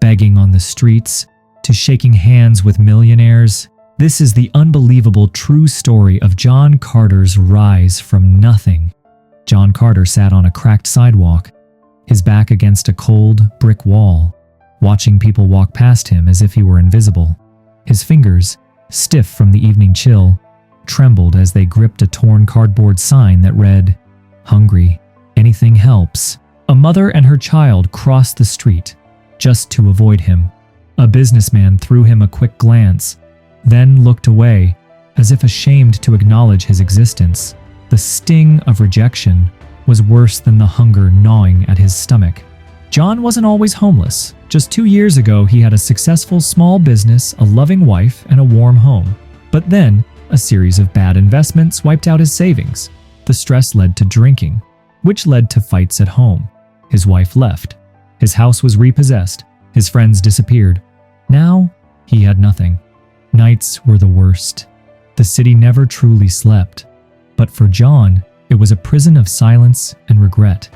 begging on the streets, to shaking hands with millionaires. This is the unbelievable true story of John Carter's rise from nothing. John Carter sat on a cracked sidewalk, his back against a cold brick wall, watching people walk past him as if he were invisible. His fingers, stiff from the evening chill, trembled as they gripped a torn cardboard sign that read, "Hungry, anything helps." A mother and her child crossed the street, just to avoid him. A businessman threw him a quick glance, then looked away, as if ashamed to acknowledge his existence. The sting of rejection was worse than the hunger gnawing at his stomach. John wasn't always homeless. Just 2 years ago, he had a successful small business, a loving wife, and a warm home. But then, a series of bad investments wiped out his savings. The stress led to drinking, which led to fights at home. His wife left. His house was repossessed. His friends disappeared. Now, he had nothing. Nights were the worst. The city never truly slept. But for John, it was a prison of silence and regret.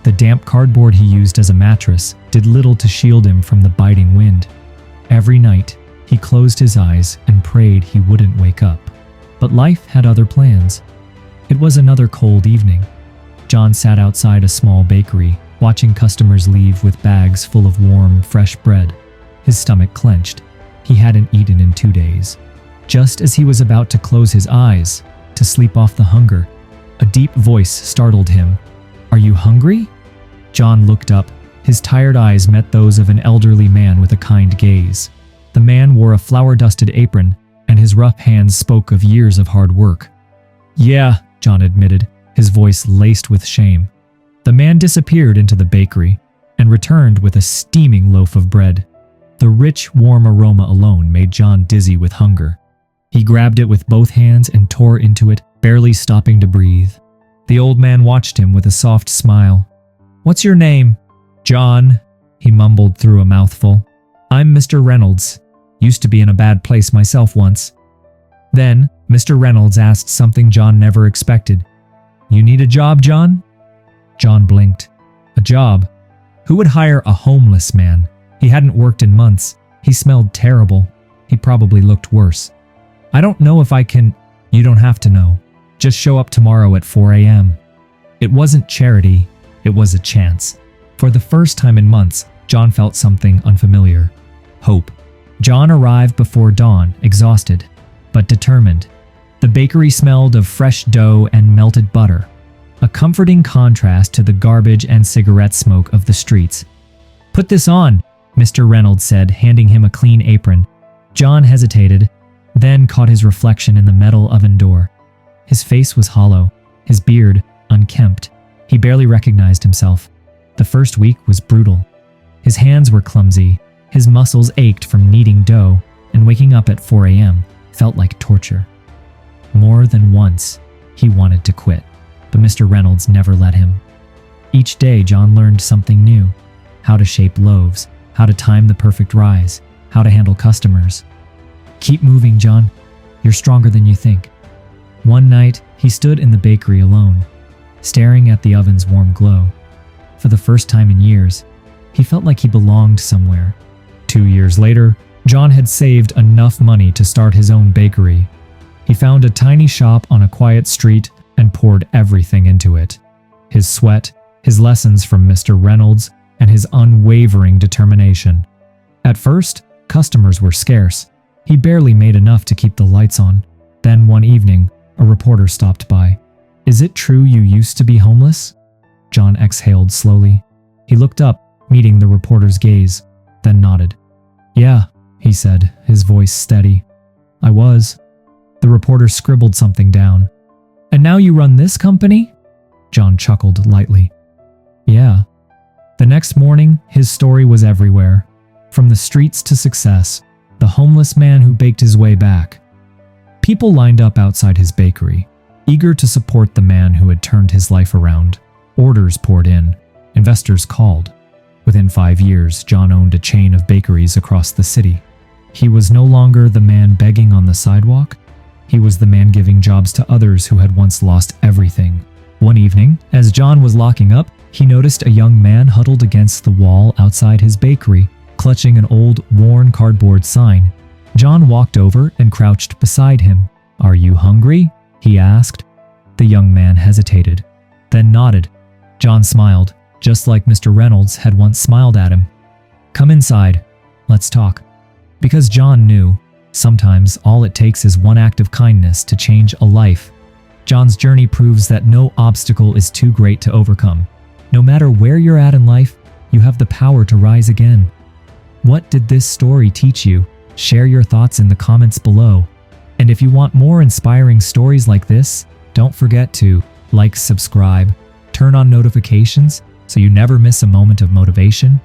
The damp cardboard he used as a mattress did little to shield him from the biting wind. Every night, he closed his eyes and prayed he wouldn't wake up. But life had other plans. It was another cold evening. John sat outside a small bakery, watching customers leave with bags full of warm, fresh bread. His stomach clenched. He hadn't eaten in 2 days. Just as he was about to close his eyes, to sleep off the hunger, a deep voice startled him. "Are you hungry?" John looked up. His tired eyes met those of an elderly man with a kind gaze. The man wore a flour-dusted apron, and his rough hands spoke of years of hard work. "Yeah," John admitted, his voice laced with shame. The man disappeared into the bakery and returned with a steaming loaf of bread. The rich, warm aroma alone made John dizzy with hunger. He grabbed it with both hands and tore into it, barely stopping to breathe. The old man watched him with a soft smile. "What's your name?" "John," he mumbled through a mouthful. "I'm Mr. Reynolds. Used to be in a bad place myself once." Then, Mr. Reynolds asked something John never expected. "You need a job, John?" John blinked. A job? Who would hire a homeless man? He hadn't worked in months. He smelled terrible. He probably looked worse. "I don't know if I can—" "You don't have to know. Just show up tomorrow at 4 a.m. It wasn't charity. It was a chance. For the first time in months, John felt something unfamiliar. Hope. John arrived before dawn, exhausted, but determined. The bakery smelled of fresh dough and melted butter, a comforting contrast to the garbage and cigarette smoke of the streets. "Put this on," Mr. Reynolds said, handing him a clean apron. John hesitated, then caught his reflection in the metal oven door. His face was hollow, his beard unkempt. He barely recognized himself. The first week was brutal. His hands were clumsy, his muscles ached from kneading dough, and waking up at 4 a.m. felt like torture. More than once, he wanted to quit, but Mr. Reynolds never let him. Each day, John learned something new: how to shape loaves, how to time the perfect rise, how to handle customers. "Keep moving, John. You're stronger than you think." One night, he stood in the bakery alone, staring at the oven's warm glow. For the first time in years, he felt like he belonged somewhere. 2 years later, John had saved enough money to start his own bakery. He found a tiny shop on a quiet street and poured everything into it. His sweat, his lessons from Mr. Reynolds, and his unwavering determination. At first, customers were scarce. He barely made enough to keep the lights on. Then one evening, a reporter stopped by. "Is it true you used to be homeless?" John exhaled slowly. He looked up, meeting the reporter's gaze, then nodded. "Yeah," he said, his voice steady. "I was." The reporter scribbled something down. "And now you run this company?" John chuckled lightly. "Yeah." The next morning, his story was everywhere. From the streets to success, the homeless man who baked his way back. People lined up outside his bakery, eager to support the man who had turned his life around. Orders poured in. Investors called. Within 5 years, John owned a chain of bakeries across the city. He was no longer the man begging on the sidewalk. He was the man giving jobs to others who had once lost everything. One evening, as John was locking up, he noticed a young man huddled against the wall outside his bakery. Clutching an old, worn cardboard sign, John walked over and crouched beside him. "Are you hungry?" he asked. The young man hesitated, then nodded. John smiled, just like Mr. Reynolds had once smiled at him. "Come inside. Let's talk." Because John knew, sometimes all it takes is one act of kindness to change a life. John's journey proves that no obstacle is too great to overcome. No matter where you're at in life, you have the power to rise again. What did this story teach you? Share your thoughts in the comments below. And if you want more inspiring stories like this, don't forget to like, subscribe, turn on notifications so you never miss a moment of motivation